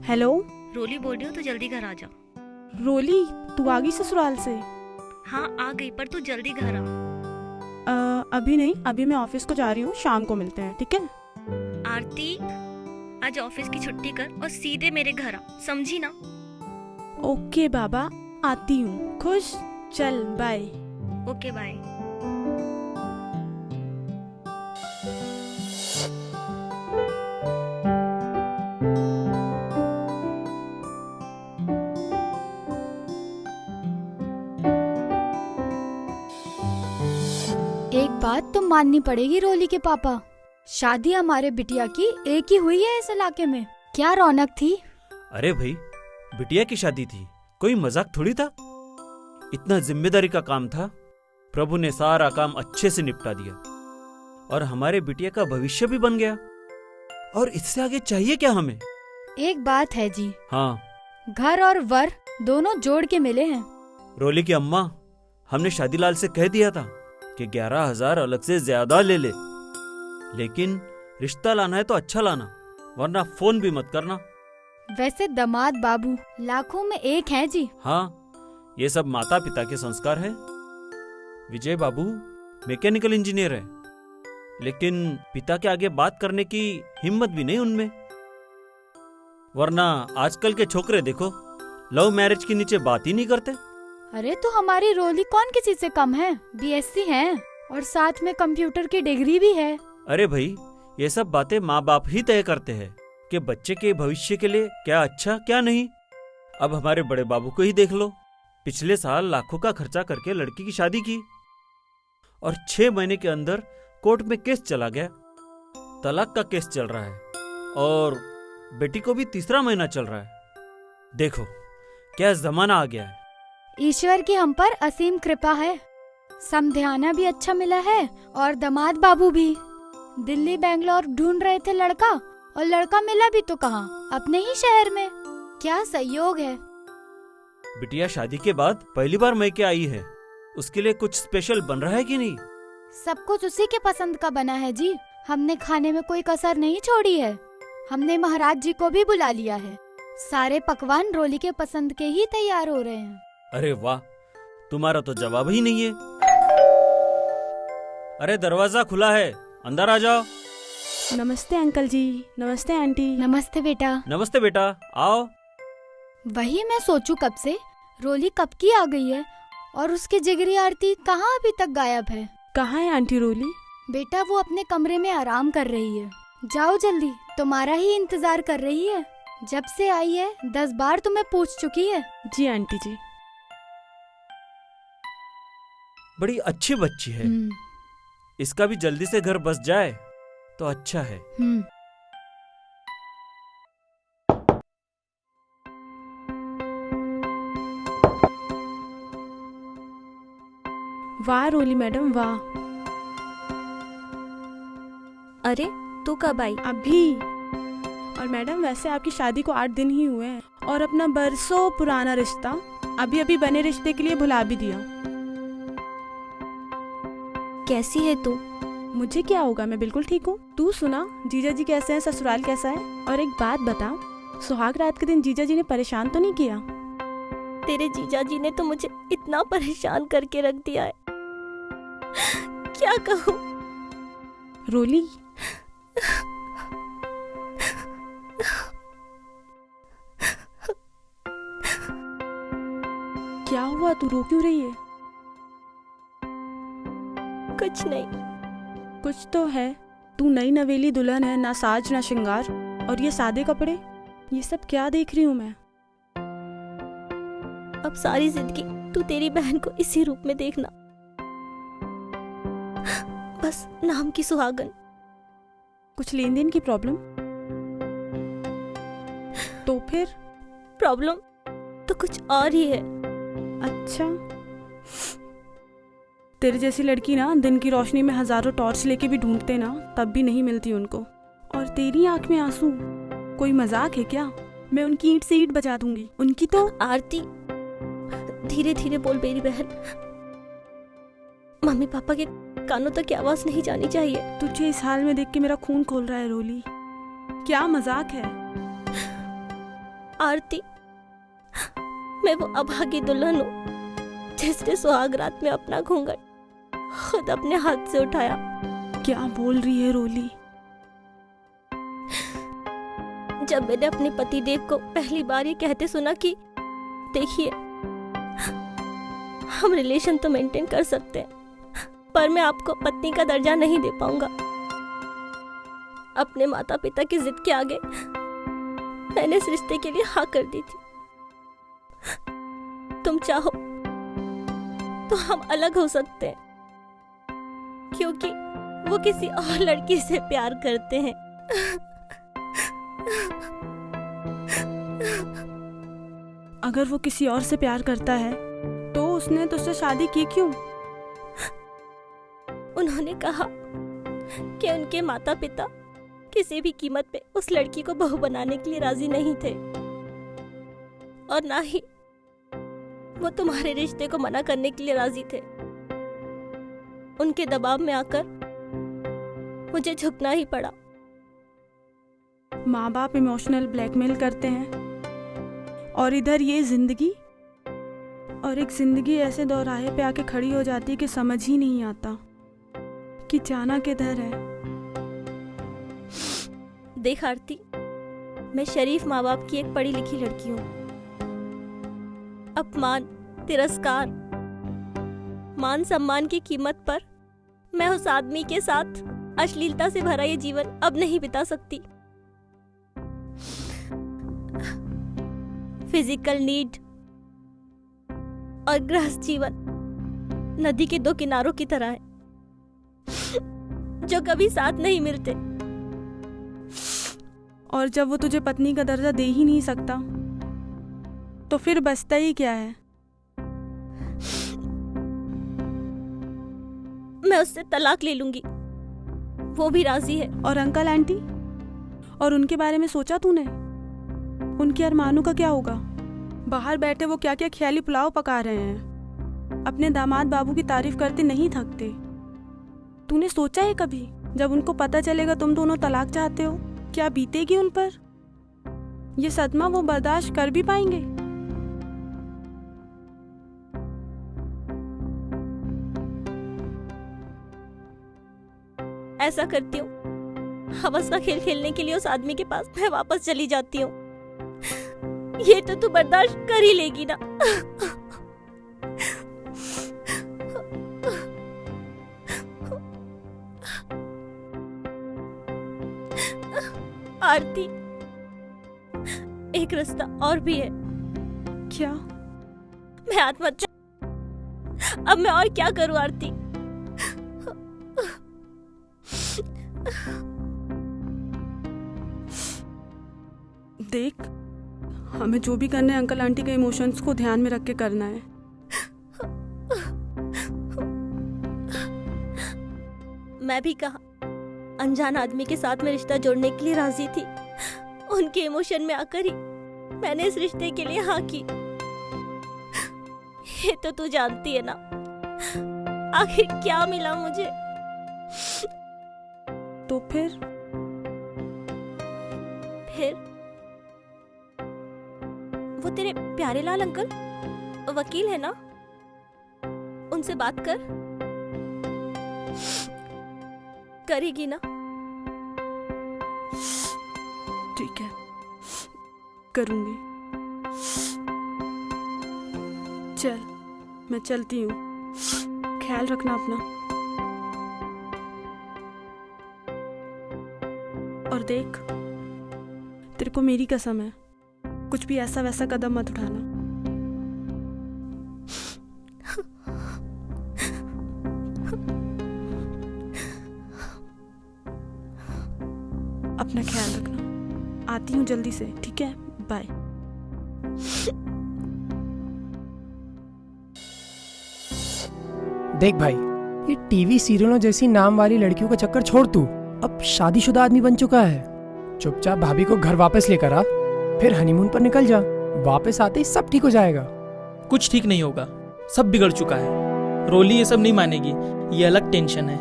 Hello. रोली बोल रही हूँ, तू जल्दी घर आ जा। रोली, तू आ गई ससुराल से? हाँ आ गई, पर तू जल्दी घर आ। अभी नहीं, अभी मैं ऑफिस को जा रही हूँ, शाम को मिलते हैं, ठीक है? आरती, आज ऑफिस की छुट्टी कर और सीधे मेरे घर आ, समझी ना? ओके बाबा, आती हूँ। खुश, चल बाय। Okay bye. एक बात तो माननी पड़ेगी रोली के पापा, शादी हमारे बिटिया की एक ही हुई है इस इलाके में। क्या रौनक थी। अरे भाई, बिटिया की शादी थी, कोई मजाक थोड़ी था। इतना जिम्मेदारी का काम था, प्रभु ने सारा काम अच्छे से निपटा दिया और हमारे बिटिया का भविष्य भी बन गया। और इससे आगे चाहिए क्या हमें? एक बात है जी, हाँ। घर और वर दोनों जोड़ के मिले हैं। रोली की अम्मा, हमने शादीलाल से कह दिया था कि 11,000 अलग से ज्यादा ले ले, लेकिन रिश्ता लाना है तो अच्छा लाना, वरना फोन भी मत करना। वैसे दामाद बाबू लाखों में एक हैं जी। हाँ, ये सब माता पिता के संस्कार है। विजय बाबू मैकेनिकल इंजीनियर है, लेकिन पिता के आगे बात करने की हिम्मत भी नहीं उनमें। वरना आजकल के छोकरे देखो, लव मैरिज के नीचे बात ही नहीं करते। अरे तो हमारी रोली कौन किसी से कम है, बीएससी है और साथ में कंप्यूटर की डिग्री भी है। अरे भाई, ये सब बातें माँ बाप ही तय करते हैं कि बच्चे के भविष्य के लिए क्या अच्छा क्या नहीं। अब हमारे बड़े बाबू को ही देख लो, पिछले साल लाखों का खर्चा करके लड़की की शादी की और 6 महीने के अंदर कोर्ट में केस चला गया, तलाक का केस चल रहा है और बेटी को भी 3रा महीना चल रहा है। देखो क्या जमाना आ गया है। ईश्वर की हम पर असीम कृपा है, समध्याना भी अच्छा मिला है और दामाद बाबू भी। दिल्ली बेंगलोर ढूंढ रहे थे लड़का और लड़का मिला भी तो कहाँ, अपने ही शहर में। क्या संयोग है। बिटिया शादी के बाद पहली बार मैके आई है, उसके लिए कुछ स्पेशल बन रहा है कि नहीं? सब कुछ उसी के पसंद का बना है जी, हमने खाने में कोई कसर नहीं छोड़ी है। हमने महाराज जी को भी बुला लिया है, सारे पकवान रोली के पसंद के ही तैयार हो रहे हैं। अरे वाह, तुम्हारा तो जवाब ही नहीं है। अरे दरवाजा खुला है, अंदर आ जाओ। नमस्ते अंकल जी। नमस्ते आंटी। नमस्ते बेटा। नमस्ते बेटा, आओ। वही मैं सोचूं कब से, रोली कब की आ गई है और उसकी जिगरी आरती कहाँ अभी तक गायब है। कहाँ है आंटी रोली? बेटा वो अपने कमरे में आराम कर रही है, जाओ जल्दी, तुम्हारा ही इंतजार कर रही है। जब से आई है 10 बार तुम्हें पूछ चुकी है। जी आंटी जी। बड़ी अच्छी बच्ची है, इसका भी जल्दी से घर बस जाए तो अच्छा है। वाह रोली मैडम वाह। अरे तू कब आई? अभी। और मैडम वैसे आपकी शादी को 8 दिन ही हुए हैं और अपना बरसों पुराना रिश्ता अभी अभी बने रिश्ते के लिए भुला भी दिया। कैसी है तू? मुझे क्या होगा, मैं बिल्कुल ठीक हूँ। तू सुना, जीजा जी कैसे हैं, ससुराल कैसा है? और एक बात बता, सुहाग रात के दिन जीजा जी ने परेशान तो नहीं किया? तेरे जीजा जी ने तो मुझे इतना परेशान करके रख दिया है, क्या कहूँ। रोली, क्या हुआ, तू रो क्यों रही है? कुछ नहीं। कुछ तो है। तू नई नवेली दुल्हन है, ना साज ना श्रृंगार, और ये सादे कपड़े, ये सब क्या देख रही हूँ मैं? अब सारी जिंदगी तू तेरी बहन को इसी रूप में देखना, बस नाम की सुहागन। कुछ लेन देन की प्रॉब्लम? तो फिर? प्रॉब्लम तो कुछ और ही है। अच्छा, तेरे जैसी लड़की ना दिन की रोशनी में हजारों टॉर्च लेके भी ढूंढते ना, तब भी नहीं मिलती उनको। और तेरी आंख में आंसू, कोई मजाक है क्या? मैं उनकी ईंट से ईंट बजा दूंगी, उनकी तो। आरती धीरे धीरे बोल मेरी बहन, मम्मी पापा के कानों तक की आवाज नहीं जानी चाहिए। तुझे इस हाल में देख के मेरा खून खोल रहा है रोली, क्या मजाक है? आरती, मैं वो अभागी दुल्हन हूँ जिसने सुहाग रात में अपना घूंघट खुद अपने हाथ से उठाया। क्या बोल रही है रोली? जब मैंने अपने पति देव को पहली बार ये कहते सुना कि देखिए, हम रिलेशन तो मेंटेन कर सकते हैं, पर मैं आपको पत्नी का दर्जा नहीं दे पाऊंगा। अपने माता पिता की जिद के आगे मैंने इस रिश्ते के लिए हाँ कर दी थी। तुम चाहो तो हम अलग हो सकते हैं, क्योंकि वो किसी और लड़की से प्यार करते हैं। अगर वो किसी और से प्यार करता है तो उसने तुझसे शादी की क्यों? उन्होंने कहा कि उनके माता पिता किसी भी कीमत पे उस लड़की को बहू बनाने के लिए राजी नहीं थे, और ना ही वो तुम्हारे रिश्ते को मना करने के लिए राजी थे। उनके दबाव में आकर मुझे झुकना ही पड़ा। माँ बाप इमोशनल ब्लैकमेल करते हैं और इधर ये जिंदगी, और एक जिंदगी ऐसे दोराहे पे आके खड़ी हो जाती है कि समझ ही नहीं आता कि जाना किधर है। देख आरती, मैं शरीफ माँ बाप की एक पढ़ी लिखी लड़की हूँ। अपमान, तिरस्कार, मान सम्मान की कीमत पर मैं उस आदमी के साथ अश्लीलता से भरा ये जीवन अब नहीं बिता सकती। फिजिकल नीड और गृहस्थ जीवन नदी के दो किनारों की तरह है, जो कभी साथ नहीं मिलते। और जब वो तुझे पत्नी का दर्जा दे ही नहीं सकता तो फिर बचता ही क्या है? मैं उससे तलाक ले लूंगी, वो भी राजी है। और अंकल आंटी, और उनके बारे में सोचा तूने? उनके अरमानों का क्या होगा? बाहर बैठे वो क्या क्या ख्याली पुलाव पका रहे हैं, अपने दामाद बाबू की तारीफ करते नहीं थकते। तूने सोचा है कभी जब उनको पता चलेगा तुम दोनों तलाक चाहते हो, क्या बीतेगी उन पर? ये सदमा वो बर्दाश्त कर भी पाएंगे? ऐसा करती हूँ, हवस का खेल खेलने के लिए उस आदमी के पास मैं वापस चली जाती हूँ। ये तो तू बर्दाश्त कर ही लेगी ना? आरती, एक रास्ता और भी है। क्या? मैं आत्महत्या। अब मैं और क्या करूं आरती? देख, हमें जो भी करना है अंकल आंटी के इमोशंस को ध्यान में रख के करना है। मैं भी कहा अनजान आदमी के साथ में रिश्ता जोड़ने के लिए राजी थी। उनके इमोशन में आकर ही मैंने इस रिश्ते के लिए हाँ की। ये तो तू जानती है ना, आखिर क्या मिला मुझे? तो फिर वो तेरे प्यारे लाल अंकल वकील है ना, उनसे बात करेगी ना? ठीक है, करूंगी। चल, मैं चलती हूँ। ख्याल रखना अपना। और देख, तेरे को मेरी कसम है, कुछ भी ऐसा वैसा कदम मत उठाना। अपना ख्याल रखना। आती हूँ जल्दी से, ठीक है? बाय। देख भाई, ये टीवी सीरियलों जैसी नाम वाली लड़कियों का चक्कर छोड़ तू। अब शादीशुदा आदमी बन चुका है। चुपचाप भाभी को घर वापस लेकर आ, फिर हनीमून पर निकल जा। वापस आते ही सब ठीक हो जाएगा। कुछ ठीक नहीं होगा, सब बिगड़ चुका है। रोली ये सब नहीं मानेगी, ये अलग टेंशन है।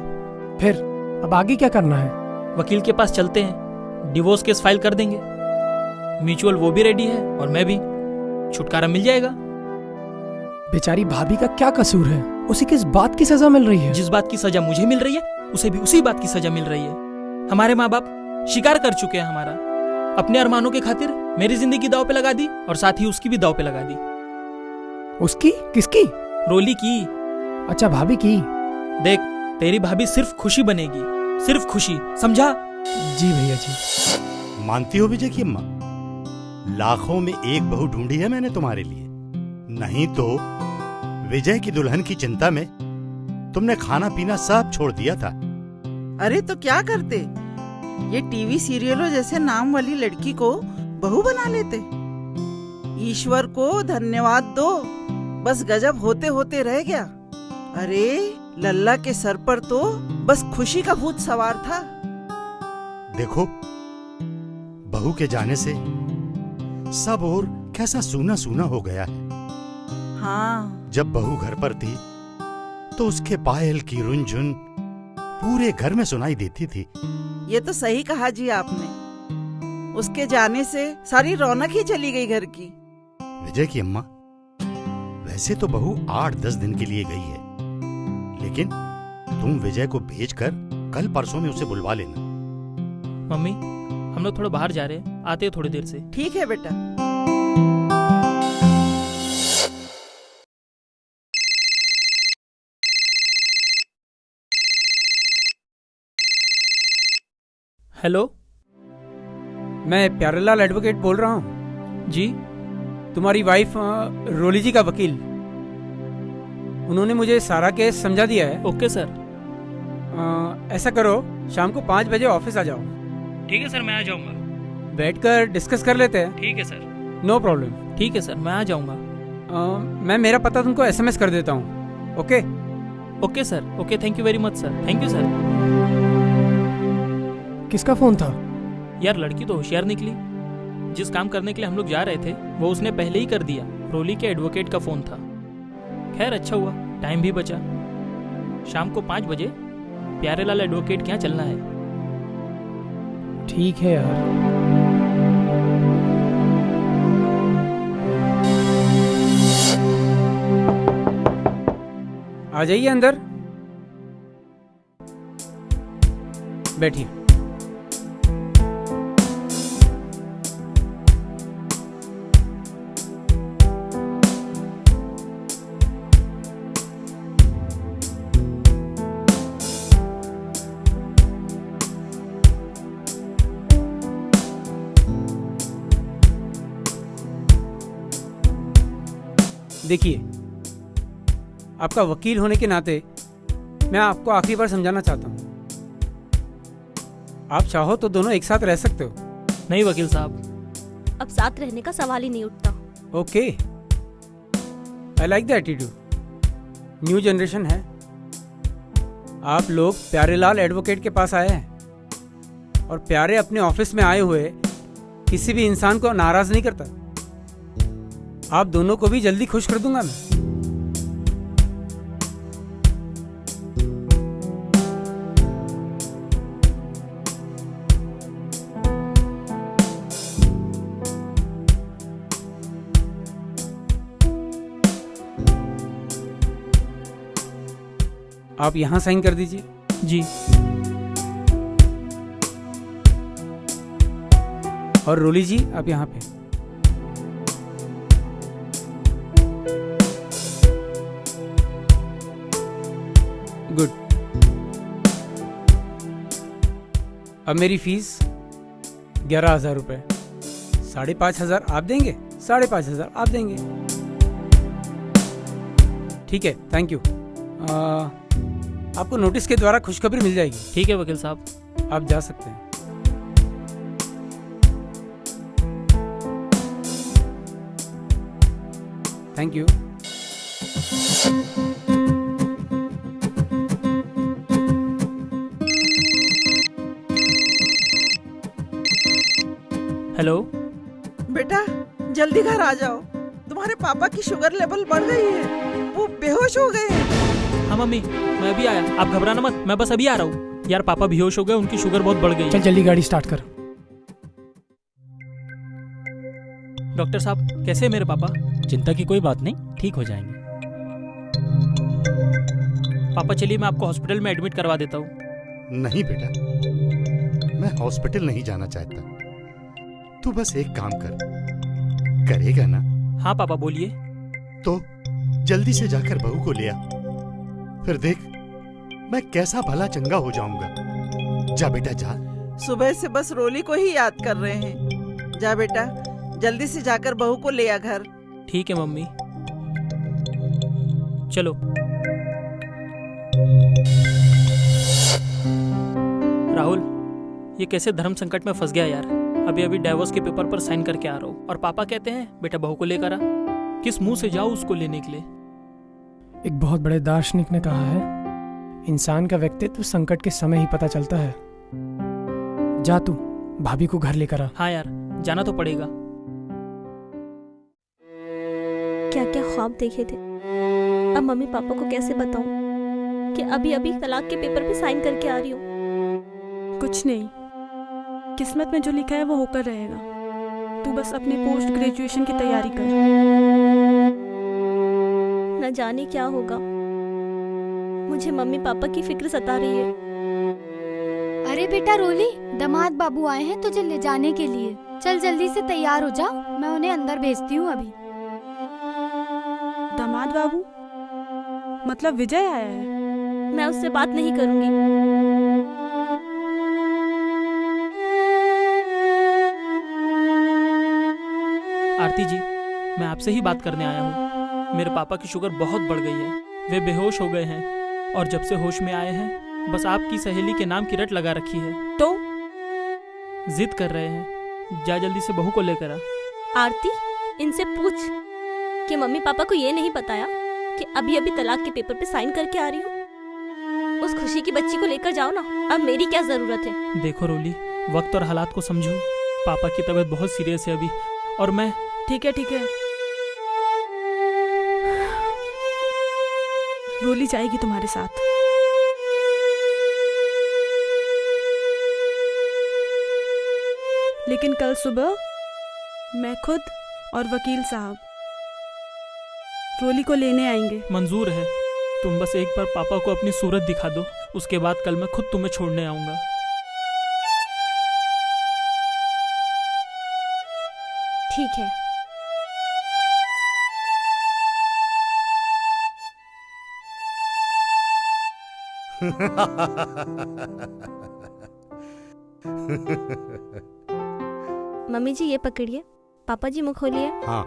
फिर अब आगे क्या करना है? वकील के पास चलते हैं, डिवोर्स केस फाइल कर देंगे। म्यूचुअल वो भी रेडी है और मैं भी, छुटकारा मिल जाएगा। बेचारी भाभी का क्या कसूर है? उसे किस बात की सजा मिल रही है? जिस बात की सजा मुझे मिल रही है उसे भी उसी बात की सजा मिल रही है। हमारे माँ बाप शिकार कर चुके हैं हमारा, अपने अरमानों के खातिर मेरी जिंदगी दांव पे लगा दी और साथ ही उसकी भी दांव पे लगा दी। उसकी? किसकी? रोली की। अच्छा, भाभी की। देख, तेरी भाभी सिर्फ खुशी बनेगी, सिर्फ खुशी, समझा? जी भैया जी। मानती हो विजय की अम्मा, लाखों में एक बहू ढूंढी है मैंने तुम्हारे लिए, नहीं तो विजय की दुल्हन की चिंता में तुमने खाना पीना सब छोड़ दिया था। अरे तो क्या करते, ये टीवी सीरियलों जैसे नाम वाली लड़की को बहू बना लेते। ईश्वर को धन्यवाद दो, बस गजब होते होते रह गया। अरे लल्ला के सर पर तो बस खुशी का भूत सवार था। देखो, बहू के जाने से सब और कैसा सूना सूना हो गया है। हाँ, जब बहू घर पर थी तो उसके पायल की रुनझुन पूरे घर में सुनाई देती थी। ये तो सही कहा जी आपने, उसके जाने से सारी रौनक ही चली गई घर की। विजय की अम्मा, वैसे तो बहू 8-10 दिन के लिए गई है, लेकिन तुम विजय को भेजकर कल परसों में उसे बुलवा लेना। मम्मी, हम लोग थोड़ा बाहर जा रहे हैं, आते हैं थोड़ी देर से। ठीक है बेटा। हेलो, मैं प्यारेलाल एडवोकेट बोल रहा हूँ जी। तुम्हारी वाइफ रोली जी का वकील। उन्होंने मुझे सारा केस समझा दिया है। Okay sir. ऐसा करो, शाम को 5 बजे ऑफिस आ जाओ। ठीक है सर, मैं आ जाऊंगा। बैठकर डिस्कस कर लेते हैं। ठीक है सर। No problem. ठीक है सर, मैं आ जाऊंगा। मैं मेरा पता तुमको SMS कर देता हूँ। Okay? Okay sir. Okay, thank you very much sir. Thank you sir. किसका फोन था? यार, लड़की तो होशियार निकली। जिस काम करने के लिए हम लोग जा रहे थे वो उसने पहले ही कर दिया। रोली के एडवोकेट का फोन था। खैर, अच्छा हुआ, टाइम भी बचा। शाम को 5 बजे प्यारेलाल एडवोकेट के यहाँ चलना है। ठीक है यार। आ जाइए अंदर, बैठिए। देखिए, आपका वकील होने के नाते मैं आपको आखिरी बार समझाना चाहता हूँ। आप चाहो तो दोनों एक साथ रह सकते हो। नहीं वकील साहब, अब साथ रहने का सवाल ही नहीं उठता। Okay, I like the attitude. New generation है। आप लोग प्यारेलाल एडवोकेट के पास आए हैं, और प्यारे अपने ऑफिस में आए हुए किसी भी इंसान को नाराज नहीं करता। आप दोनों को भी जल्दी खुश कर दूंगा मैं। आप यहां साइन कर दीजिए। जी। और रोली जी, आप यहां पे। गुड। अब मेरी फीस 11,000 रुपए। 5,500 आप देंगे, 5,500 आप देंगे। ठीक है, थैंक यू। आपको नोटिस के द्वारा खुशखबरी मिल जाएगी। ठीक है वकील साहब, आप जा सकते हैं। Thank you. हेलो बेटा, जल्दी घर आ जाओ, तुम्हारे पापा की शुगर लेवल बढ़ गई है, वो बेहोश हो गए हैं। हाँ मम्मी, मैं अभी आया, आप घबराना मत, मैं बस अभी आ रहा हूँ। यार, पापा बेहोश हो गए, उनकी शुगर बहुत बढ़ गई। चल जल्दी गाड़ी स्टार्ट कर। डॉक्टर साहब कैसे है मेरे पापा? चिंता की कोई बात नहीं, ठीक हो जाएंगे। पापा चलिए मैं आपको हॉस्पिटल में एडमिट करवा देता हूँ। नहीं बेटा, मैं हॉस्पिटल नहीं जाना चाहता। तू बस एक काम कर, करेगा ना? हाँ पापा बोलिए। तो जल्दी से जाकर बहू को ले आ, फिर देख मैं कैसा भला चंगा हो जाऊंगा। जा बेटा जा। सुबह से बस रोली को ही याद कर रहे हैं। जा बेटा, जल्दी से जाकर बहू को ले आ घर। ठीक है मम्मी, चलो। राहुल, ये कैसे धर्म संकट में फंस गया यार। अभी अभी डाइवोर्स के पेपर पर साइन करके आ रहा हूँ और पापा कहते हैं बेटा बहू को लेकर आ। किस मुंह से जाओ उसको लेने के लिए? एक बहुत बड़े दार्शनिक ने कहा है, इंसान का व्यक्तित्व संकट के समय ही पता चलता है। जा तू भाभी को घर लेकर आ। हाँ यार, जाना तो पड़ेगा। क्या क्या ख्वाब देखे थे, अब मम्मी पापा को कैसे बताऊं कि अभी अभी तलाक के पेपर पे साइन करके आ रही हूँ। कुछ नहीं, किस्मत में जो लिखा है वो होकर रहेगा। तू बस अपने पोस्ट ग्रेजुएशन की तैयारी कर। न जाने क्या होगा, मुझे मम्मी पापा की फिक्र सता रही है। अरे बेटा रोली, दामाद बाबू आए हैं तुझे ले जाने के लिए। चल जल्दी से तैयार हो जा, मैं उन्हें अंदर भेजती हूँ अभी। दामाद बाबू मतलब विजय आया है? मैं उससे बात नहीं करूंगी। आरती जी, मैं आपसे ही बात करने आया हूँ। मेरे पापा की शुगर बहुत बढ़ गई है, वे बेहोश हो गए हैं और जब से होश में आए हैं बस आपकी सहेली के नाम की रट लगा रखी है। तो जिद कर रहे हैं, जा जल्दी से बहू को लेकर आ। आरती, इनसे पूछ कि मम्मी पापा को ये नहीं बताया कि अभी अभी तलाक के पेपर पे साइन करके आ रही हूँ। उस खुशी की बच्ची को लेकर जाओ ना, अब मेरी क्या जरूरत है। देखो रोली, वक्त और हालात को समझो। पापा की तबीयत बहुत सीरियस है अभी, और मैं। ठीक है ठीक है, रोली जाएगी तुम्हारे साथ। लेकिन कल सुबह मैं खुद और वकील साहब रोली को लेने आएंगे। मंजूर है, तुम बस एक बार पापा को अपनी सूरत दिखा दो, उसके बाद कल मैं खुद तुम्हें छोड़ने आऊंगा। ठीक है। मम्मी जी ये पकड़िए, पापा जी मुंह खोलिए। हाँ।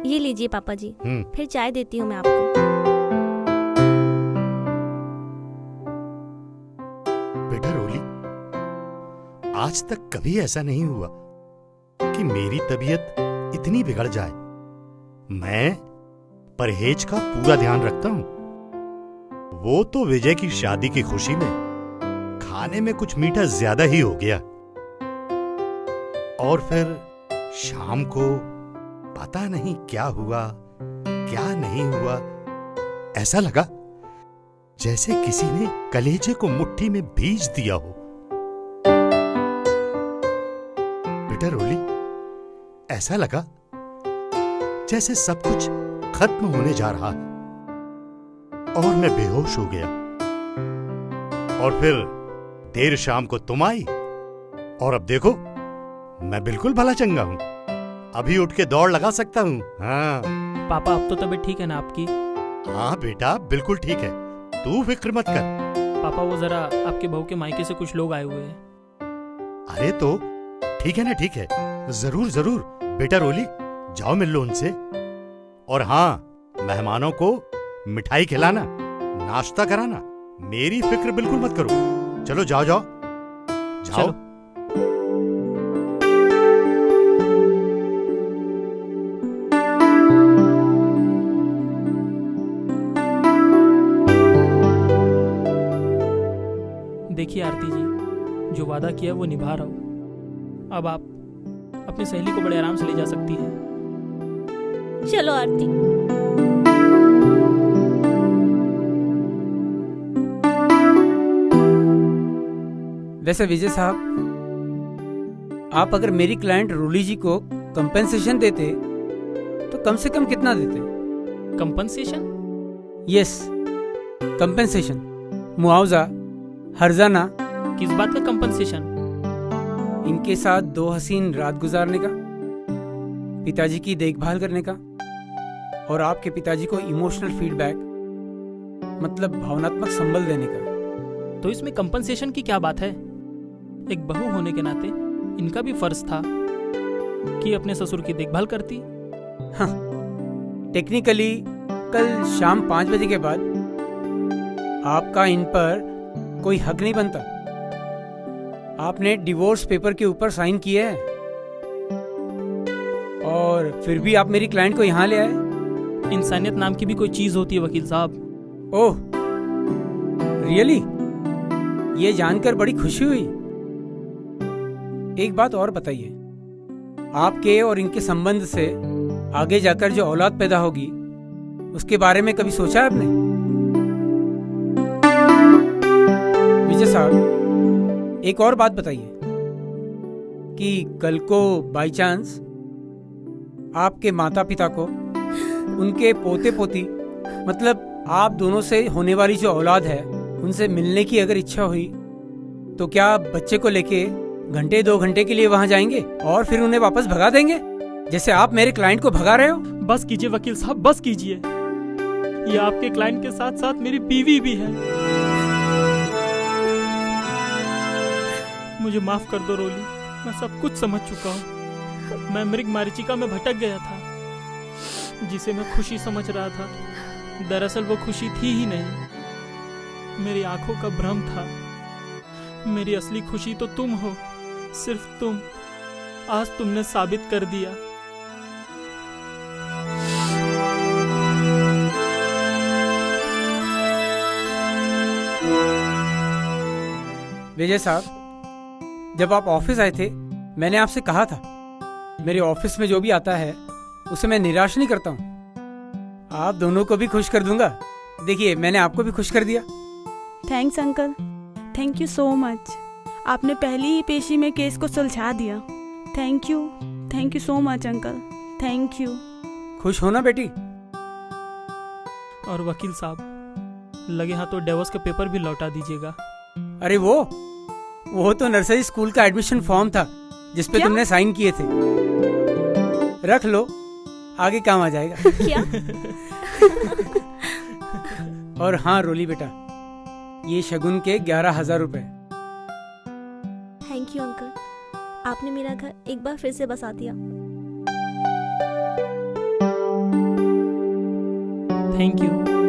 ये लीजिए पापा जी, फिर चाय देती हूँ मैं आपको। बेटा रोली, आज तक कभी ऐसा नहीं हुआ कि मेरी तबीयत इतनी बिगड़ जाए। मैं परहेज का पूरा ध्यान रखता हूं। वो तो विजय की शादी की खुशी में खाने में कुछ मीठा ज्यादा ही हो गया, और फिर शाम को पता नहीं क्या हुआ क्या नहीं हुआ, ऐसा लगा जैसे किसी ने कलेजे को मुट्ठी में भींच दिया हो। बेटा रोली, ऐसा लगा जैसे सब कुछ खत्म होने जा रहा है, और मैं बेहोश हो गया। और फिर देर शाम को तुम आई, और अब देखो मैं बिल्कुल भला चंगा हूं, अभी उठ के दौड़ लगा सकता हूं। हाँ पापा, अब तो तबीयत ठीक है ना आपकी? हाँ बेटा, बिल्कुल ठीक है, तू फिक्र मत कर। पापा, वो जरा आपके बहू के मायके से कुछ लोग आए हुए हैं। अरे तो ठीक है ना, ठीक है, जरूर जरूर। बेटा रोली, जाओ मिल लो उनसे, और हाँ, मेहमानों को मिठाई खिलाना, नाश्ता कराना, मेरी फिक्र बिल्कुल मत करो। चलो जाओ जाओ जाओ। चलो। देखिए आरती जी, जो वादा किया वो निभा रहा हूँ। अब आप अपनी सहेली को बड़े आराम से ले जा सकती हैं। चलो आरती। वैसे विजय साहब, आप अगर मेरी क्लाइंट रोली जी को कंपेंसेशन देते तो कम से कम कितना देते? कंपनसेशन? यस, कंपेंसेशन, मुआवजा, हर्जाना। किस बात का कंपनसेशन? इनके साथ 2 हसीन रात गुजारने का, पिताजी की देखभाल करने का, और आपके पिताजी को इमोशनल फीडबैक, मतलब भावनात्मक संबल देने का। तो इसमें कंपनसेशन की क्या बात है? एक बहू होने के नाते इनका भी फर्ज था कि अपने ससुर की देखभाल करती। हाँ, टेक्निकली कल शाम 5 बजे के बाद आपका इन पर कोई हक नहीं बनता। आपने डिवोर्स पेपर के ऊपर साइन किए हैं और फिर भी आप मेरी क्लाइंट को यहाँ ले आए। इंसानियत नाम की भी कोई चीज होती है वकील साहब। ओह रियली, ये जानकर बड़ी खुशी हुई। एक बात और बताइए, आपके और इनके संबंध से आगे जाकर जो औलाद पैदा होगी उसके बारे में कभी सोचा है आपने? विजय साहब, एक और बात बताइए कि कल को बाई चांस आपके माता पिता को उनके पोते पोती, मतलब आप दोनों से होने वाली जो औलाद है, उनसे मिलने की अगर इच्छा हुई तो क्या आप बच्चे को लेके घंटे 2 घंटे के लिए वहां जाएंगे और फिर उन्हें वापस भगा देंगे जैसे आप मेरे क्लाइंट को भगा रहे हो? बस कीजिए वकील साहब, बस कीजिए। ये आपके क्लाइंट के साथ साथ मेरी बीवी भी है। मुझे माफ कर दो रोली, मैं सब कुछ समझ चुका हूँ। मैं मृग मारीचिका में भटक गया था। जिसे मैं खुशी समझ रहा था, दरअसल वो खुशी थी ही नहीं, मेरी आंखों का भ्रम था। मेरी असली खुशी तो तुम हो, सिर्फ तुम। आज तुमने साबित कर दिया। विजय साहब, जब आप ऑफिस आए थे मैंने आपसे कहा था मेरे ऑफिस में जो भी आता है उसे मैं निराश नहीं करता हूँ। आप दोनों को भी खुश कर दूंगा। देखिए, मैंने आपको भी खुश कर दिया। Thanks uncle, thank you so much. आपने पहली ही पेशी में केस को सुलझा दिया। Thank you so much uncle, thank you. खुश हो ना बेटी? और वकील साहब, लगे हाथों डिवोर्स के पेपर भी लौटा दीजिएगा। अरे वो तो नर्सरी स्कूल का एडमिशन फॉर्म था जिसपे तुमने साइन किए थे। रख लो, आगे काम आ जाएगा। क्या? और हाँ रोली बेटा, ये शगुन के 11,000 रुपए। थैंक यू अंकल, आपने मेरा घर एक बार फिर से बसा दिया। Thank you.